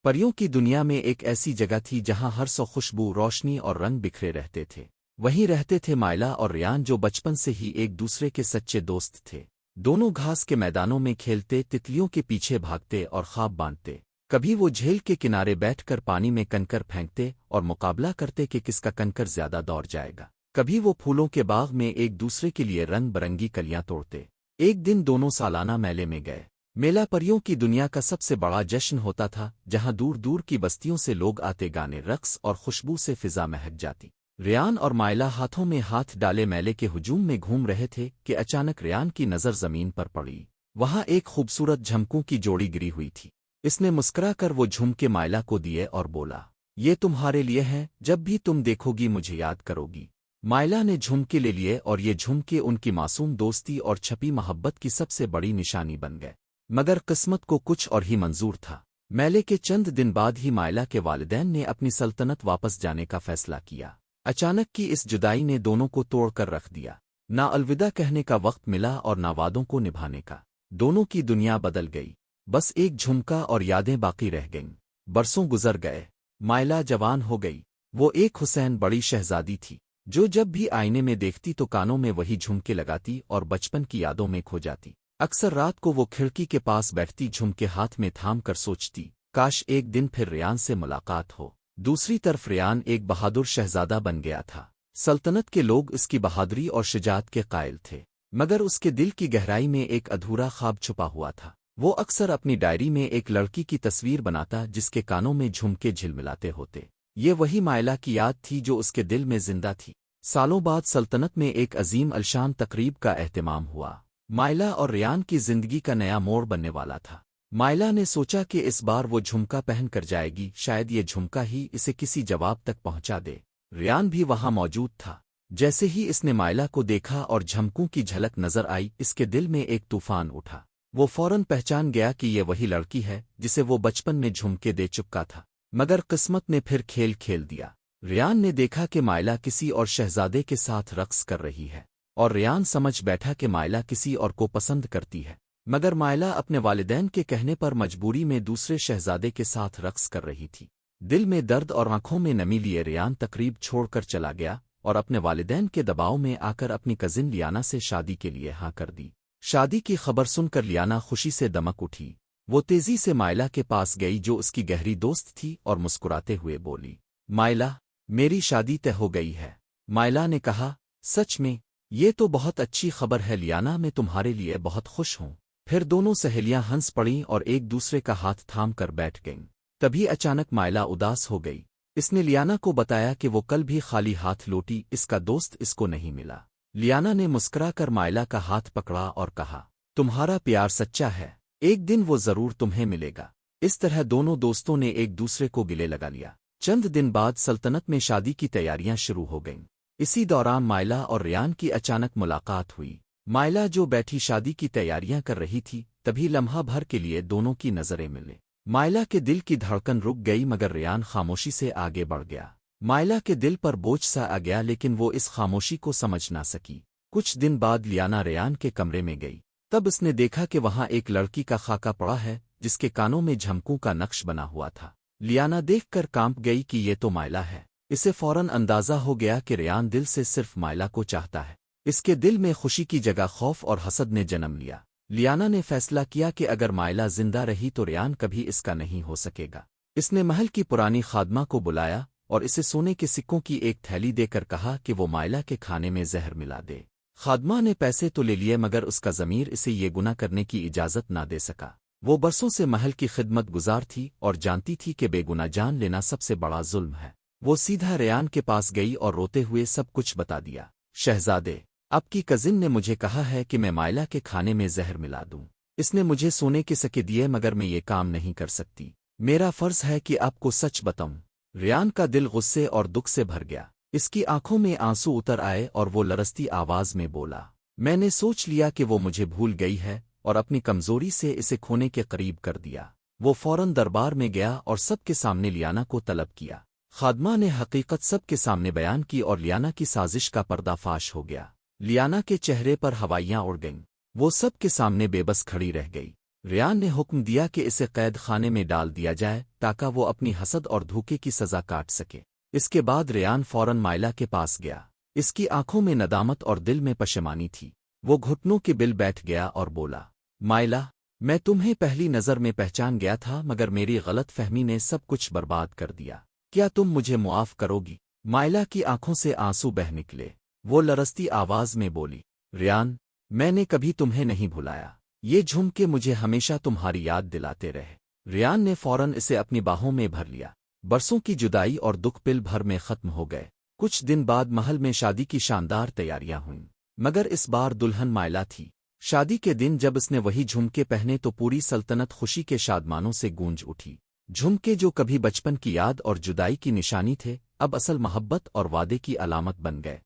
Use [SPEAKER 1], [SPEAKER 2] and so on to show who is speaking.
[SPEAKER 1] پریوں کی دنیا میں ایک ایسی جگہ تھی جہاں ہر سو خوشبو، روشنی اور رنگ بکھرے رہتے تھے۔ وہیں رہتے تھے مائلا اور ریان، جو بچپن سے ہی ایک دوسرے کے سچے دوست تھے۔ دونوں گھاس کے میدانوں میں کھیلتے، تتلیوں کے پیچھے بھاگتے اور خواب باندھتے۔ کبھی وہ جھیل کے کنارے بیٹھ کر پانی میں کنکر پھینکتے اور مقابلہ کرتے کہ کس کا کنکر زیادہ دوڑ جائے گا۔ کبھی وہ پھولوں کے باغ میں ایک دوسرے کے لیے رنگ برنگی کلیاں توڑتے۔ ایک دن دونوں سالانہ میلے میں گئے۔ میلہ پریوں کی دنیا کا سب سے بڑا جشن ہوتا تھا، جہاں دور دور کی بستیوں سے لوگ آتے، گانے، رقص اور خوشبو سے فضا مہک جاتی۔ ریان اور مائلا ہاتھوں میں ہاتھ ڈالے میلے کے ہجوم میں گھوم رہے تھے کہ اچانک ریان کی نظر زمین پر پڑی۔ وہاں ایک خوبصورت جھمکوں کی جوڑی گری ہوئی تھی۔ اس نے مسکرا کر وہ جھمکے مائلا کو دیے اور بولا، یہ تمہارے لیے ہیں، جب بھی تم دیکھو گی مجھے یاد کرو گی۔ مائلا نے جھمکے لے لیے اور یہ جھمکے ان کی معصوم دوستی اور چھپی محبت کی سب سے بڑی نشانی بن گئے۔ مگر قسمت کو کچھ اور ہی منظور تھا۔ میلے کے چند دن بعد ہی مائلا کے والدین نے اپنی سلطنت واپس جانے کا فیصلہ کیا۔ اچانک کی اس جدائی نے دونوں کو توڑ کر رکھ دیا۔ نہ الوداع کہنے کا وقت ملا اور نہ وعدوں کو نبھانے کا۔ دونوں کی دنیا بدل گئی، بس ایک جھمکا اور یادیں باقی رہ گئیں۔ برسوں گزر گئے، مائلا جوان ہو گئی۔ وہ ایک حسین بڑی شہزادی تھی، جو جب بھی آئینے میں دیکھتی تو کانوں میں وہی جھمکے لگاتی اور بچپن کی یادوں میں کھو جاتی۔ اکثر رات کو وہ کھڑکی کے پاس بیٹھتی، جھمکے ہاتھ میں تھام کر سوچتی، کاش ایک دن پھر ریان سے ملاقات ہو۔ دوسری طرف ریان ایک بہادر شہزادہ بن گیا تھا۔ سلطنت کے لوگ اس کی بہادری اور شجاعت کے قائل تھے، مگر اس کے دل کی گہرائی میں ایک ادھورا خواب چھپا ہوا تھا۔ وہ اکثر اپنی ڈائری میں ایک لڑکی کی تصویر بناتا جس کے کانوں میں جھمکے جھلملاتے ہوتے۔ یہ وہی مائلا کی یاد تھی جو اس کے دل میں زندہ تھی۔ سالوں بعد سلطنت میں ایک عظیم الشان تقریب کا اہتمام ہوا۔ مائلا اور ریان کی زندگی کا نیا موڑ بننے والا تھا۔ مائلا نے سوچا کہ اس بار وہ جھمکا پہن کر جائے گی، شاید یہ جھمکا ہی اسے کسی جواب تک پہنچا دے۔ ریان بھی وہاں موجود تھا۔ جیسے ہی اس نے مائلا کو دیکھا اور جھمکوں کی جھلک نظر آئی، اس کے دل میں ایک طوفان اٹھا۔ وہ فوراً پہچان گیا کہ یہ وہی لڑکی ہے جسے وہ بچپن میں جھمکے دے چکا تھا۔ مگر قسمت نے پھر کھیل کھیل دیا۔ ریان نے دیکھا کہ مائلا کسی اور شہزادے کے ساتھ رقص کر رہی ہے، اور ریان سمجھ بیٹھا کہ مائلا کسی اور کو پسند کرتی ہے۔ مگر مائلا اپنے والدین کے کہنے پر مجبوری میں دوسرے شہزادے کے ساتھ رقص کر رہی تھی۔ دل میں درد اور آنکھوں میں نمی لیے ریان تقریب چھوڑ کر چلا گیا اور اپنے والدین کے دباؤ میں آ کر اپنی کزن لیانا سے شادی کے لیے ہاں کر دی۔ شادی کی خبر سن کر لیانا خوشی سے دمک اٹھی۔ وہ تیزی سے مائلا کے پاس گئی جو اس کی گہری دوست تھی اور مسکراتے ہوئے بولی، مائلا، میری شادی طے ہو گئی ہے۔ مائلا نے کہا، سچ میں؟ یہ تو بہت اچھی خبر ہے لیانا، میں تمہارے لیے بہت خوش ہوں۔ پھر دونوں سہیلیاں ہنس پڑیں اور ایک دوسرے کا ہاتھ تھام کر بیٹھ گئیں۔ تبھی اچانک مائلا اداس ہو گئی۔ اس نے لیانا کو بتایا کہ وہ کل بھی خالی ہاتھ لوٹی، اس کا دوست اس کو نہیں ملا۔ لیانا نے مسکرا کر مائلا کا ہاتھ پکڑا اور کہا، تمہارا پیار سچا ہے، ایک دن وہ ضرور تمہیں ملے گا۔ اس طرح دونوں دوستوں نے ایک دوسرے کو گلے لگا لیا۔ چند دن بعد سلطنت میں شادی کی تیاریاں شروع ہو گئیں۔ اسی دوران مائلا اور ریان کی اچانک ملاقات ہوئی۔ مائلا جو بیٹھی شادی کی تیاریاں کر رہی تھی، تبھی لمحہ بھر کے لیے دونوں کی نظریں ملے۔ مائلا کے دل کی دھڑکن رک گئی، مگر ریان خاموشی سے آگے بڑھ گیا۔ مائلا کے دل پر بوجھ سا آ گیا، لیکن وہ اس خاموشی کو سمجھ نہ سکی۔ کچھ دن بعد لیانا ریان کے کمرے میں گئی۔ تب اس نے دیکھا کہ وہاں ایک لڑکی کا خاکہ پڑا ہے جس کے کانوں میں جھمکوں کا نقش بنا ہوا تھا۔ لیانا دیکھ کر کانپ گئی کہ یہ تو مائلا ہے۔ اسے فوراً اندازہ ہو گیا کہ ریان دل سے صرف مائلا کو چاہتا ہے۔ اس کے دل میں خوشی کی جگہ خوف اور حسد نے جنم لیا۔ لیانا نے فیصلہ کیا کہ اگر مائلا زندہ رہی تو ریان کبھی اس کا نہیں ہو سکے گا۔ اس نے محل کی پرانی خادمہ کو بلایا اور اسے سونے کے سکوں کی ایک تھیلی دے کر کہا کہ وہ مائلا کے کھانے میں زہر ملا دے۔ خادمہ نے پیسے تو لے لیے، مگر اس کا ضمیر اسے یہ گناہ کرنے کی اجازت نہ دے سکا۔ وہ برسوں سے محل کی خدمت گزار تھی اور جانتی تھی کہ بے گناہ جان لینا سب سے بڑا ظلم ہے۔ وہ سیدھا ریان کے پاس گئی اور روتے ہوئے سب کچھ بتا دیا۔ شہزادے، آپ کی کزن نے مجھے کہا ہے کہ میں مائلا کے کھانے میں زہر ملا دوں۔ اس نے مجھے سونے کے سکے دیے، مگر میں یہ کام نہیں کر سکتی۔ میرا فرض ہے کہ آپ کو سچ بتاؤں۔ ریان کا دل غصے اور دکھ سے بھر گیا۔ اس کی آنکھوں میں آنسو اتر آئے اور وہ لرزتی آواز میں بولا، میں نے سوچ لیا کہ وہ مجھے بھول گئی ہے اور اپنی کمزوری سے اسے کھونے کے قریب کر دیا۔ وہ فوراً دربار میں گیا اور سب کے سامنے لیانا کو طلب کیا۔ خادمہ نے حقیقت سب کے سامنے بیان کی اور لیانا کی سازش کا پردہ فاش ہو گیا۔ لیانا کے چہرے پر ہوائیاں اڑ گئیں۔ وہ سب کے سامنے بے بس کھڑی رہ گئی۔ ریان نے حکم دیا کہ اسے قید خانے میں ڈال دیا جائے تاکہ وہ اپنی حسد اور دھوکے کی سزا کاٹ سکے۔ اس کے بعد ریان فوراً مائلہ کے پاس گیا۔ اس کی آنکھوں میں ندامت اور دل میں پشیمانی تھی۔ وہ گھٹنوں کے بل بیٹھ گیا اور بولا، مائلہ، میں تمہیں پہلی نظر میں پہچان گیا تھا مگر میری غلط فہمی نے سب کچھ برباد کر دیا۔ کیا تم مجھے معاف کرو گی؟ مائلہ کی آنکھوں سے آنسو بہہ نکلے۔ وہ لرزتی آواز میں بولی، ریان، میں نے کبھی تمہیں نہیں بھلایا۔ یہ جھمکے مجھے ہمیشہ تمہاری یاد دلاتے رہے۔ ریان نے فوراً اسے اپنی باہوں میں بھر لیا۔ برسوں کی جدائی اور دکھ پل بھر میں ختم ہو گئے۔ کچھ دن بعد محل میں شادی کی شاندار تیاریاں ہوئیں، مگر اس بار دلہن مائلہ تھی۔ شادی کے دن جب اس نے وہی جھمکے پہنے تو پوری سلطنت خوشی کے شادمانوں سے گونج اٹھی۔ جھمکے جو کبھی بچپن کی یاد اور جدائی کی نشانی تھے، اب اصل محبت اور وعدے کی علامت بن گئے۔